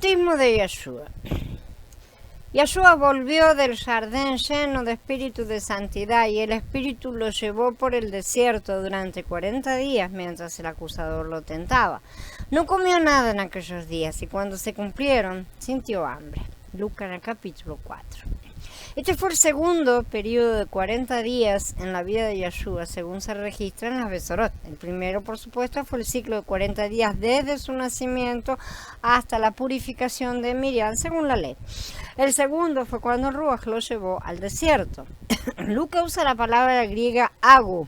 Bautismo de Yeshua. Yeshua volvió del jardín lleno de espíritu de santidad y el espíritu lo llevó por el desierto durante 40 días mientras el acusador lo tentaba. No comió nada en aquellos días y cuando se cumplieron sintió hambre. Lucas en el capítulo 4. Este fue el segundo periodo de 40 días en la vida de Yeshua, según se registra en las Besorot. El primero, por supuesto, fue el ciclo de 40 días desde su nacimiento hasta la purificación de Miriam, según la ley. El segundo fue cuando el Ruach lo llevó al desierto. Lucas usa la palabra griega ago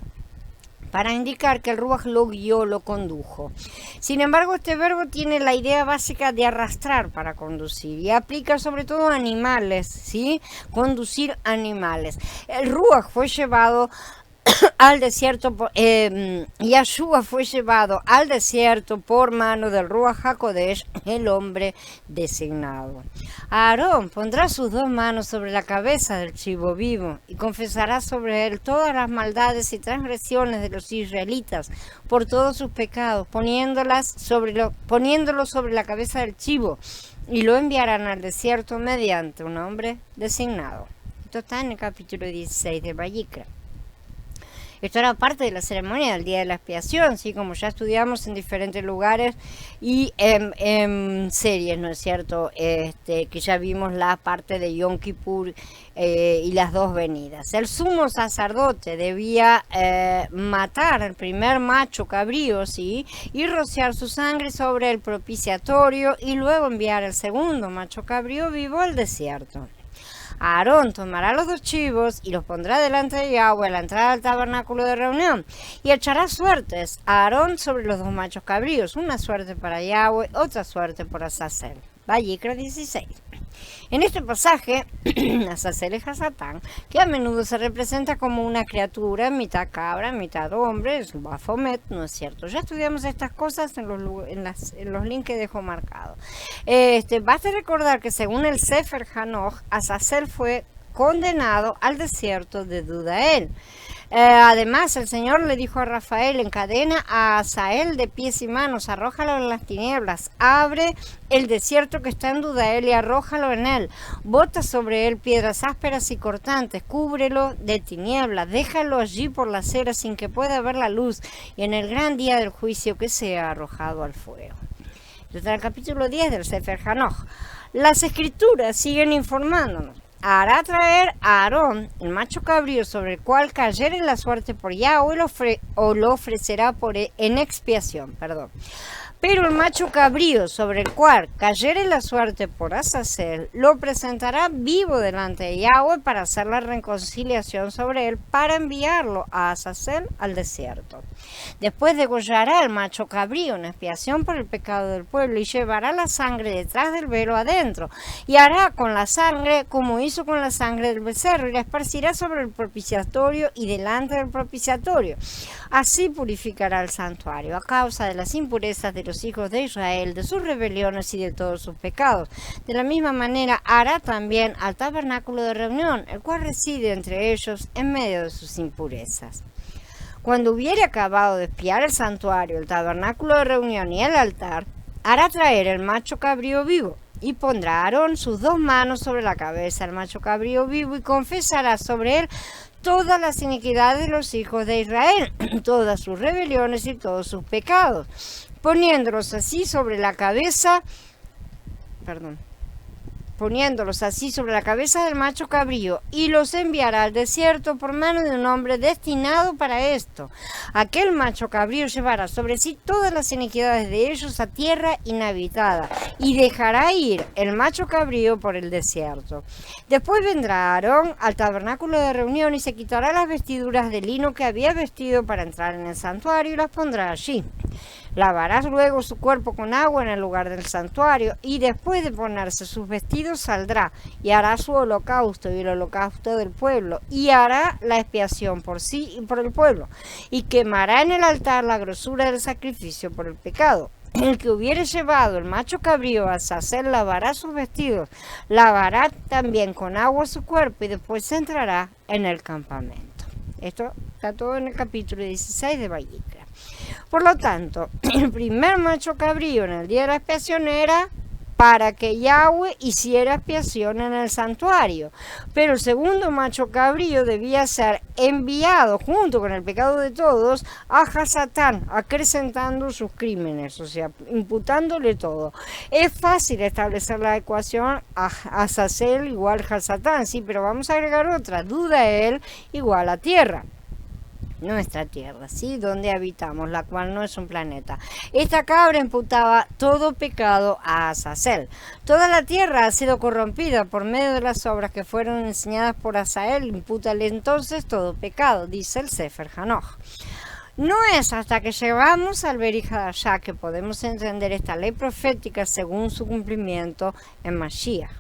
para indicar que el Ruach lo guió, lo condujo. Sin embargo, este verbo tiene la idea básica de arrastrar para conducir y aplica sobre todo a animales, ¿sí? Conducir animales. El Ruach fue llevado al desierto, Yeshua fue llevado al desierto por mano del Ruach HaKodesh, el hombre designado. Aarón pondrá sus 2 manos sobre la cabeza del chivo vivo y confesará sobre él todas las maldades y transgresiones de los israelitas por todos sus pecados, poniéndolo sobre la cabeza del chivo, y lo enviarán al desierto mediante un hombre designado. Esto está en el capítulo 16 de Vayikra. Esto era parte de la ceremonia del día de la expiación, ¿sí? Como ya estudiamos en diferentes lugares y en series, ¿no es cierto? Que ya vimos la parte de Yom Kippur y las 2 venidas. El sumo sacerdote debía matar al primer macho cabrío, ¿sí? Y rociar su sangre sobre el propiciatorio y luego enviar el segundo macho cabrío vivo al desierto. Aarón tomará los 2 chivos y los pondrá delante de Yahweh a la entrada del tabernáculo de reunión y echará suertes a Aarón sobre los 2 machos cabríos, una suerte para Yahweh, otra suerte por Azazel. Vayikra 16. En este pasaje, Azazel es Hasatán, que a menudo se representa como una criatura, mitad cabra, mitad hombre, es un Baphomet, ¿no es cierto? Ya estudiamos estas cosas en los links que dejo marcados. Basta recordar que según el Sefer Hanoch, Azazel fue condenado al desierto de Dudael. Además, el Señor le dijo a Rafael: encadena a Azael de pies y manos, arrójalo en las tinieblas, abre el desierto que está en Dudael y arrójalo en él, bota sobre él piedras ásperas y cortantes, cúbrelo de tinieblas, déjalo allí por la acera sin que pueda ver la luz, y en el gran día del juicio que sea arrojado al fuego. Desde el capítulo 10 del Sefer Hanoch. Las escrituras siguen informándonos. Hará traer a Aarón el macho cabrío sobre el cual cayere la suerte por Yahweh o lo ofrecerá en expiación. Pero el macho cabrío sobre el cual cayere la suerte por Azazel lo presentará vivo delante de Yahweh para hacer la reconciliación sobre él, para enviarlo a Azazel al desierto. Después degollará al macho cabrío en expiación por el pecado del pueblo y llevará la sangre detrás del velo adentro y hará con la sangre como hizo con la sangre del becerro y la esparcirá sobre el propiciatorio y delante del propiciatorio. Así purificará el santuario a causa de las impurezas de los hijos de Israel, de sus rebeliones y de todos sus pecados. De la misma manera hará también al tabernáculo de reunión, el cual reside entre ellos en medio de sus impurezas. Cuando hubiere acabado de expiar el santuario, el tabernáculo de reunión y el altar, hará traer el macho cabrío vivo, y pondrá Aarón sus 2 manos sobre la cabeza del macho cabrío vivo y confesará sobre él todas las iniquidades de los hijos de Israel, todas sus rebeliones y todos sus pecados, poniéndolos así sobre la cabeza del macho cabrío, y los enviará al desierto por mano de un hombre destinado para esto. Aquel macho cabrío llevará sobre sí todas las iniquidades de ellos a tierra inhabitada, y dejará ir el macho cabrío por el desierto. Después vendrá Aarón al tabernáculo de reunión y se quitará las vestiduras de lino que había vestido para entrar en el santuario y las pondrá allí. Lavarás luego su cuerpo con agua en el lugar del santuario, y después de ponerse sus vestidos saldrá y hará su holocausto y el holocausto del pueblo, y hará la expiación por sí y por el pueblo, y quemará en el altar la grosura del sacrificio por el pecado. El que hubiere llevado el macho cabrío a Azazel lavará sus vestidos, lavará también con agua su cuerpo, y después entrará en el campamento. Esto está todo en el capítulo 16 de Vayikra. Por lo tanto, el primer macho cabrío en el día de la expiación era para que Yahweh hiciera expiación en el santuario. Pero el segundo macho cabrío debía ser enviado junto con el pecado de todos a Hasatán, acrecentando sus crímenes, o sea, imputándole todo. Es fácil establecer la ecuación Azazel igual Hasatán, sí, pero vamos a agregar otra, duda él igual a tierra. Nuestra tierra, ¿sí? Donde habitamos, la cual no es un planeta. Esta cabra imputaba todo pecado a Azazel. Toda la tierra ha sido corrompida por medio de las obras que fueron enseñadas por Azazel. Impútale entonces todo pecado, dice el Sefer Hanoch. No es hasta que llegamos al Brit Hadashah que podemos entender esta ley profética según su cumplimiento en Mashiach.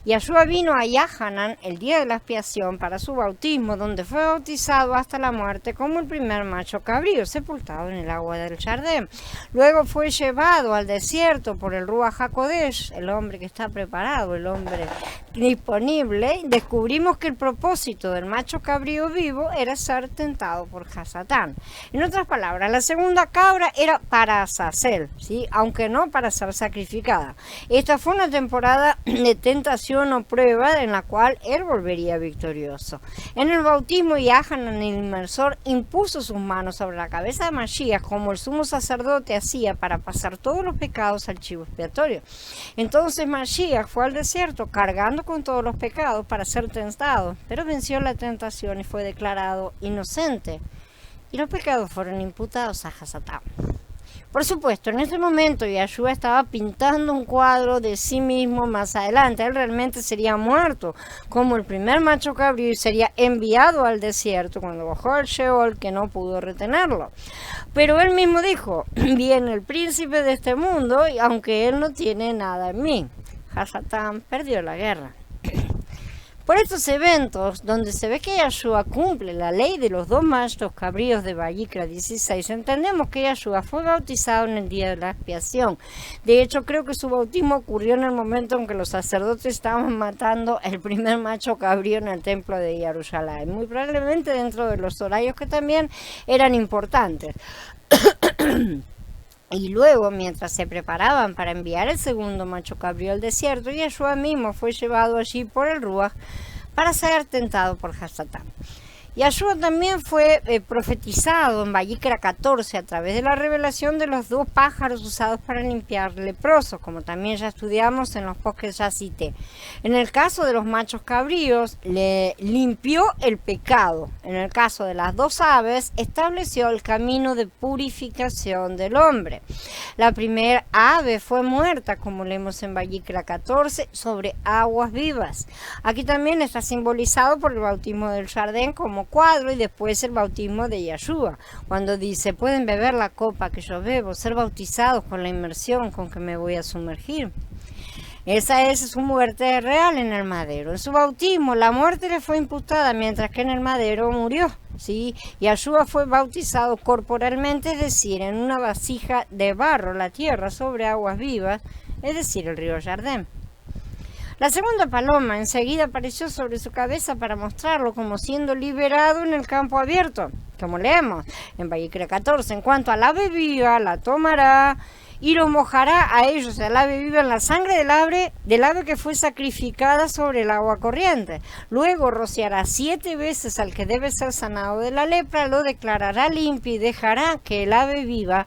Yahshua vino a Yahanan el día de la expiación para su bautismo, donde fue bautizado hasta la muerte como el primer macho cabrío, sepultado en el agua del Jardín. Luego fue llevado al desierto por el Ruach HaKodesh, el hombre que está preparado, el hombre disponible. Descubrimos que el propósito del macho cabrío vivo era ser tentado por Hasatán. En otras palabras, la segunda cabra era para Azazel, ¿sí? Aunque no para ser sacrificada. Esta fue una temporada de tentación o prueba en la cual él volvería victorioso. En el bautismo, Yahanan, el inmersor, impuso sus manos sobre la cabeza de Mashiach como el sumo sacerdote hacía para pasar todos los pecados al chivo expiatorio. Entonces Mashiach fue al desierto cargando con todos los pecados para ser tentado, pero venció la tentación y fue declarado inocente. Y los pecados fueron imputados a Hasatán. Por supuesto, en ese momento Yahshua estaba pintando un cuadro de sí mismo más adelante. Él realmente sería muerto como el primer macho cabrío y sería enviado al desierto cuando bajó al Sheol, que no pudo retenerlo. Pero él mismo dijo, viene el príncipe de este mundo, y aunque él no tiene nada en mí. Hasatán perdió la guerra. Por estos eventos, donde se ve que Yahshua cumple la ley de los dos machos cabríos de Vayikra 16, entendemos que Yahshua fue bautizado en el día de la expiación. De hecho, creo que su bautismo ocurrió en el momento en que los sacerdotes estaban matando el primer macho cabrío en el templo de Jerusalén, muy probablemente dentro de los horarios que también eran importantes. Y luego, mientras se preparaban para enviar el segundo macho cabrío al desierto, Yahshua mismo fue llevado allí por el Ruach para ser tentado por Hasatán. Yahshua también fue profetizado en Vayikra 14 a través de la revelación de los dos pájaros usados para limpiar leprosos, como también ya estudiamos en los posts que ya cité. En el caso de los machos cabríos, le limpió el pecado. En el caso de las dos aves, estableció el camino de purificación del hombre. La primera ave fue muerta, como leemos en Vayikra 14, sobre aguas vivas. Aquí también está simbolizado por el bautismo del Jardín como cuadro y después el bautismo de Yahshua, cuando dice, pueden beber la copa que yo bebo, ser bautizados con la inmersión con que me voy a sumergir. Esa es su muerte real en el madero. En su bautismo la muerte le fue imputada, mientras que en el madero murió. ¿Sí? Yahshua fue bautizado corporalmente, es decir, en una vasija de barro, la tierra sobre aguas vivas, es decir, el río Jardín. La segunda paloma enseguida apareció sobre su cabeza para mostrarlo como siendo liberado en el campo abierto, como leemos en Vayikra 14. En cuanto al ave viva, la tomará y los mojará a ellos, al ave viva, en la sangre del ave que fue sacrificada sobre el agua corriente. Luego rociará 7 veces al que debe ser sanado de la lepra, lo declarará limpio y dejará que el ave viva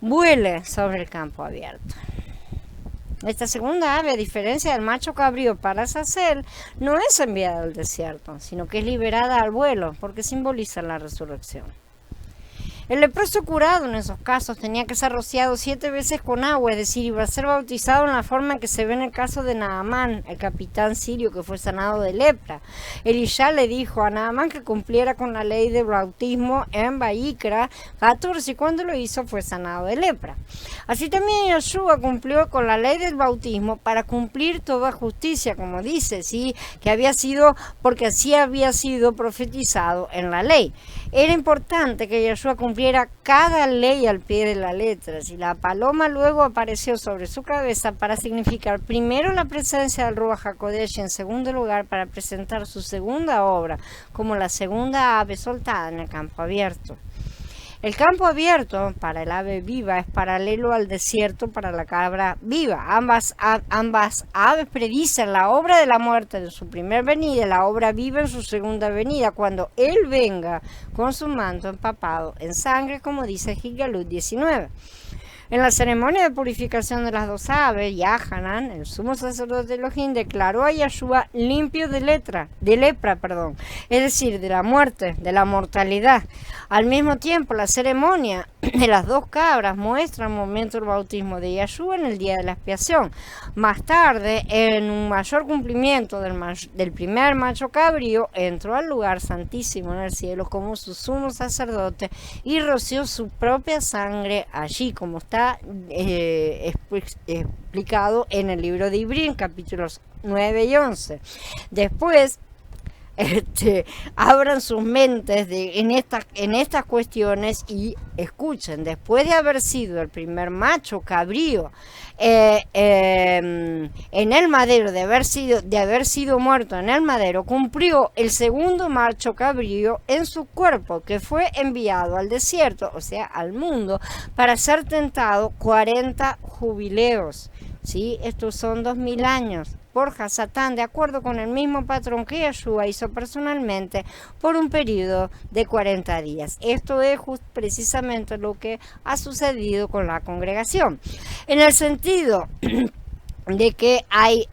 vuele sobre el campo abierto. Esta segunda ave, a diferencia del macho cabrío para Azazel, no es enviada al desierto, sino que es liberada al vuelo, porque simboliza la resurrección. El leproso curado en esos casos tenía que ser rociado 7 veces con agua, es decir, iba a ser bautizado en la forma en que se ve en el caso de Naamán, el capitán sirio que fue sanado de lepra. Elisha le dijo a Naamán que cumpliera con la ley de bautismo en Vayikra 14 y cuando lo hizo fue sanado de lepra. Así también Yahshua cumplió con la ley del bautismo para cumplir toda justicia, como dice, ¿sí? Que había sido, porque así había sido profetizado en la ley. Era importante que Yahshua cumpliera cada ley al pie de la letra. Si la paloma luego apareció sobre su cabeza para significar primero la presencia del Ruach HaKodesh y en segundo lugar para presentar su segunda obra como la segunda ave soltada en el campo abierto. El campo abierto para el ave viva es paralelo al desierto para la cabra viva. Ambas aves predicen la obra de la muerte en su primer venida y la obra viva en su segunda venida, cuando Él venga con su manto empapado en sangre, como dice Gilgalut 19. En la ceremonia de purificación de las dos aves, Yahanan, el sumo sacerdote Elohim, declaró a Yahshua limpio de lepra, es decir, de la muerte, de la mortalidad. Al mismo tiempo, la ceremonia de las dos cabras muestra el momento del bautismo de Yahshua en el día de la expiación. Más tarde, en un mayor cumplimiento del primer macho cabrío, entró al lugar santísimo en el cielo como su sumo sacerdote y roció su propia sangre allí, como está explicado en el libro de Ibrim, capítulos 9 y 11. Después, abran sus mentes en estas cuestiones y escuchen. Después de haber sido el primer macho cabrío en el madero, de haber sido muerto en el madero, cumplió el segundo macho cabrío en su cuerpo, que fue enviado al desierto, o sea, al mundo, para ser tentado 40 jubileos. ¿Sí? Estos son 2000 años por Hasatán, de acuerdo con el mismo patrón que Yahshua hizo personalmente por un periodo de 40 días. Esto es precisamente lo que ha sucedido con la congregación. En el sentido de que hay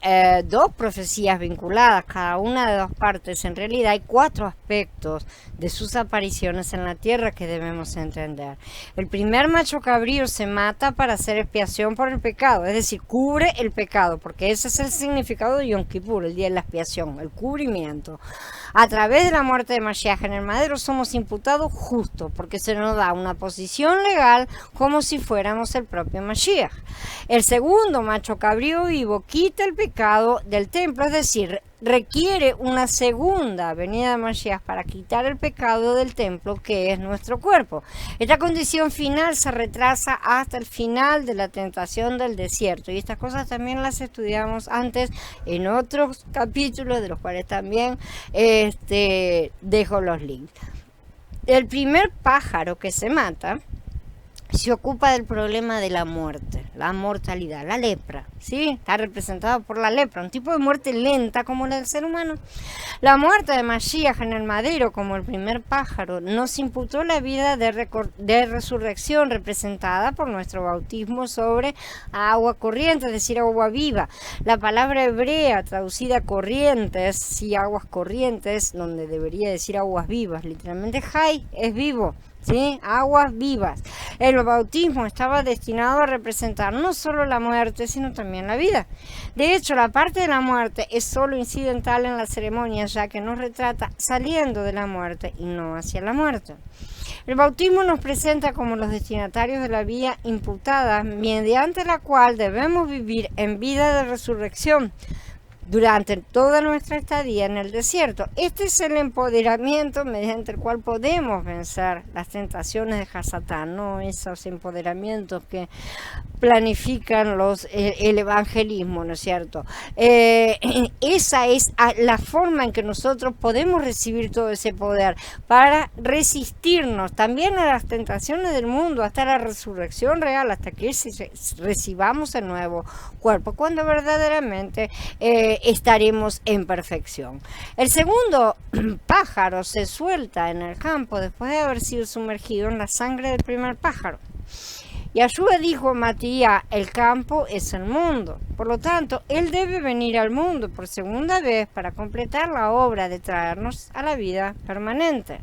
dos profecías vinculadas, cada una de dos partes. En realidad hay 4 aspectos de sus apariciones en la tierra que debemos entender. El primer macho cabrío se mata para hacer expiación por el pecado, es decir, cubre el pecado, porque ese es el significado de Yom Kippur, el día de la expiación, el cubrimiento. A través de la muerte de Mashiach en el madero somos imputados justos, porque se nos da una posición legal como si fuéramos el propio Mashiach. El segundo macho cabrío vivo quita el pecado del templo, es decir, requiere una segunda venida de Mashiach para quitar el pecado del templo, que es nuestro cuerpo. Esta condición final se retrasa hasta el final de la tentación del desierto, y estas cosas también las estudiamos antes en otros capítulos, de los cuales también dejo los links. El primer pájaro que se mata se ocupa del problema de la muerte, la mortalidad, la lepra, ¿sí? Está representado por la lepra, un tipo de muerte lenta como la del ser humano. La muerte de Mashiach en el madero, como el primer pájaro, nos imputó la vida de resurrección representada por nuestro bautismo sobre agua corriente, es decir, agua viva. La palabra hebrea traducida corrientes, sí, aguas corrientes, donde debería decir aguas vivas, literalmente Jai es vivo. ¿Sí? Aguas vivas. El bautismo estaba destinado a representar no solo la muerte, sino también la vida. De hecho, la parte de la muerte es solo incidental en la ceremonia, ya que nos retrata saliendo de la muerte y no hacia la muerte. El bautismo nos presenta como los destinatarios de la vida imputada, mediante la cual debemos vivir en vida de resurrección durante toda nuestra estadía en el desierto. Este es el empoderamiento mediante el cual podemos vencer las tentaciones de Hasatán, no esos empoderamientos que planifican el evangelismo, ¿no es cierto? Esa es la forma en que nosotros podemos recibir todo ese poder para resistirnos también a las tentaciones del mundo hasta la resurrección real, hasta que recibamos el nuevo cuerpo, cuando verdaderamente estaremos en perfección. El segundo pájaro se suelta en el campo después de haber sido sumergido en la sangre del primer pájaro. Yahshua dijo a Matías, el campo es el mundo. Por lo tanto, él debe venir al mundo por segunda vez para completar la obra de traernos a la vida permanente.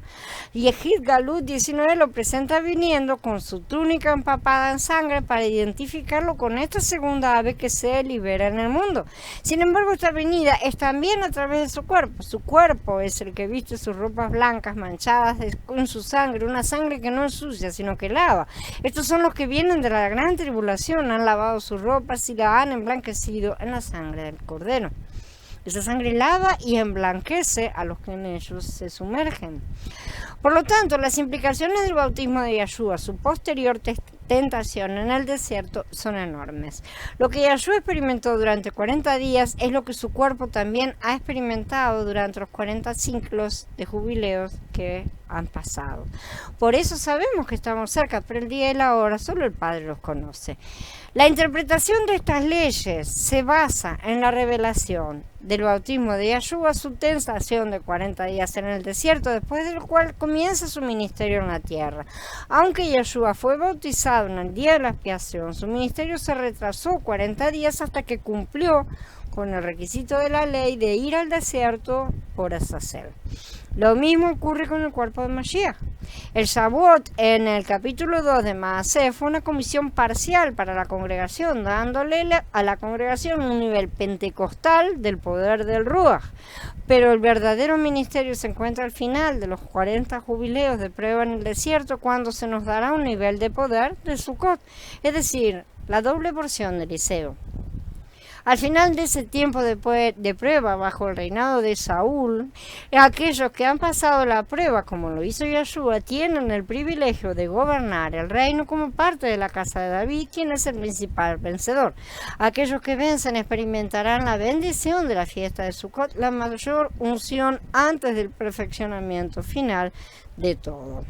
Y Gilgalut 19 lo presenta viniendo con su túnica empapada en sangre para identificarlo con esta segunda ave que se libera en el mundo. Sin embargo, esta venida es también a través de su cuerpo. Su cuerpo es el que viste sus ropas blancas manchadas con su sangre, una sangre que no es sucia, sino que lava. Estos son los que vienen de la gran tribulación, han lavado sus ropas y la han emblanquecido en la sangre del Cordero. Esa sangre lava y emblanquece a los que en ellos se sumergen. Por lo tanto, las implicaciones del bautismo de Yahshua, su posterior tentación en el desierto, son enormes. Lo que Yahshua experimentó durante 40 días es lo que su cuerpo también ha experimentado durante los 40 ciclos de jubileos que han pasado. Por eso sabemos que estamos cerca, pero el día y la hora solo el Padre los conoce. La interpretación de estas leyes se basa en la revelación del bautismo de Yeshua, su tentación de 40 días en el desierto, después del cual comienza su ministerio en la tierra. Aunque Yeshua fue bautizado en el día de la expiación, su ministerio se retrasó 40 días hasta que cumplió con el requisito de la ley de ir al desierto por hacer. Lo mismo ocurre con el cuerpo de Mashiach. El Shavuot en el capítulo 2 de Maaseh fue una comisión parcial para la congregación, dándole a la congregación un nivel pentecostal del poder del Ruach. Pero el verdadero ministerio se encuentra al final de los 40 jubileos de prueba en el desierto, cuando se nos dará un nivel de poder de Sukkot, es decir, la doble porción de Eliseo. Al final de ese tiempo de prueba bajo el reinado de Saúl, aquellos que han pasado la prueba, como lo hizo Yeshua, tienen el privilegio de gobernar el reino como parte de la casa de David, quien es el principal vencedor. Aquellos que vencen experimentarán la bendición de la fiesta de Sukkot, la mayor unción antes del perfeccionamiento final de todo.